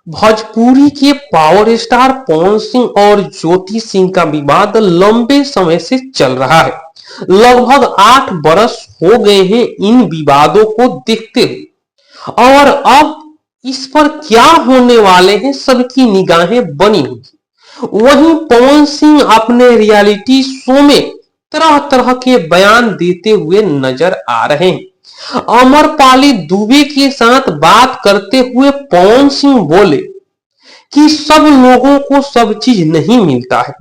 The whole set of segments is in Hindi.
भोजपुरी के पावर स्टार पवन सिंह और ज्योति सिंह का विवाद लंबे समय से चल रहा है। लगभग 8 बरस हो गए हैं इन विवादों को देखते हुए, और अब इस पर क्या होने वाले हैं सबकी निगाहें बनी हुई। वहीं पवन सिंह अपने रियलिटी शो में तरह तरह के बयान देते हुए नजर आ रहे हैं। अमरपाली दुबे के साथ बात करते हुए पवन सिंह बोले कि सब लोगों को सब चीज नहीं मिलता है।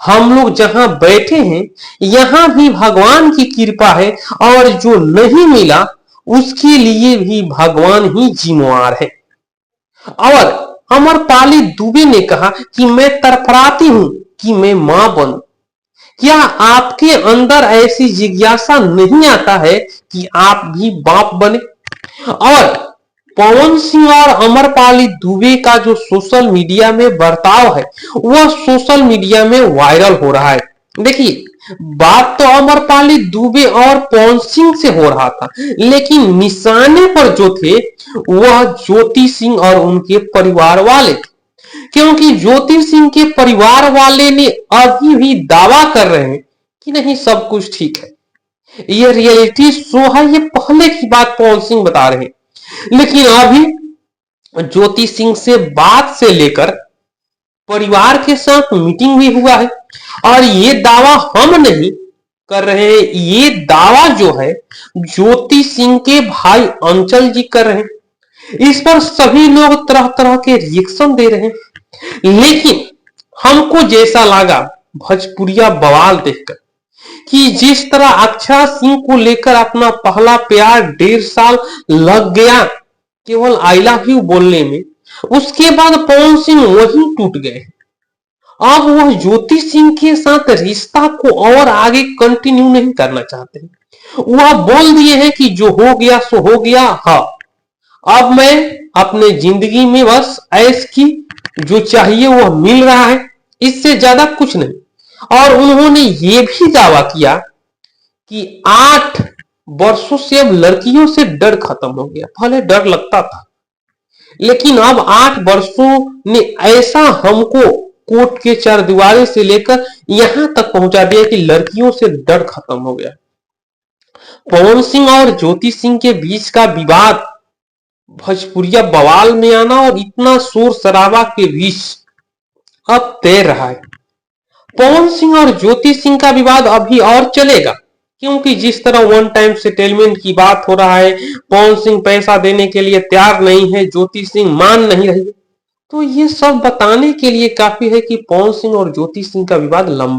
हम लोग जहां बैठे हैं यहां भी भगवान की कृपा है, और जो नहीं मिला उसके लिए भी भगवान ही जिम्मेवार है। और अमरपाली दुबे ने कहा कि मैं तड़फड़ाती हूं कि मैं मां बनूं। क्या आपके अंदर ऐसी जिज्ञासा नहीं आता है कि आप भी बाप बने? और पवन सिंह और अमरपाली दुबे का जो सोशल मीडिया में बर्ताव है वह सोशल मीडिया में वायरल हो रहा है। देखिए, बात तो अमरपाली दुबे और पवन सिंह से हो रहा था, लेकिन निशाने पर जो थे वह ज्योति सिंह और उनके परिवार वाले थे। क्योंकि ज्योति सिंह के परिवार वाले ने अभी भी दावा कर रहे हैं कि नहीं, सब कुछ ठीक है, ये रियलिटी शो है। ये पहले की बात पवन सिंह बता रहे हैं, लेकिन अभी ज्योति सिंह से बात से लेकर परिवार के साथ मीटिंग भी हुआ है, और ये दावा हम नहीं कर रहे हैं, ये दावा जो है ज्योति सिंह के भाई अंचल जी कर रहे हैं। इस पर सभी लोग तरह तरह के रिएक्शन दे रहे हैं, लेकिन हमको जैसा लगा भोजपुरिया बवाल देखकर कि जिस तरह अक्षरा सिंह को लेकर अपना पहला प्यार 1.5 साल लग गया केवल आई लव यू बोलने में, उसके बाद पवन सिंह वहीं टूट गए। अब वह ज्योति सिंह के साथ रिश्ता को और आगे कंटिन्यू नहीं करना चाहते। वह बोल दिए हैं कि जो हो गया सो हो गया, हाँ अब मैं अपने जिंदगी में बस ऐश की जो चाहिए वह मिल रहा है, इससे ज्यादा कुछ नहीं। और उन्होंने ये भी दावा किया कि 8 वर्षों से अब लड़कियों से डर खत्म हो गया। पहले डर लगता था, लेकिन अब 8 वर्षों ने ऐसा हमको कोर्ट के 4 दीवारे से लेकर यहां तक पहुंचा दिया कि लड़कियों से डर खत्म हो गया। पवन सिंह और ज्योति सिंह के बीच का विवाद भोजपुरिया बवाल में आना और इतना शोर शराबा के बीच अब तैर रहा है। पवन सिंह और ज्योति सिंह का विवाद अभी और चलेगा, क्योंकि जिस तरह वन टाइम सेटलमेंट की बात हो रहा है, पवन सिंह पैसा देने के लिए तैयार नहीं है, ज्योति सिंह मान नहीं रही है। तो ये सब बताने के लिए काफी है कि पवन सिंह और ज्योति सिंह का विवाद लंबा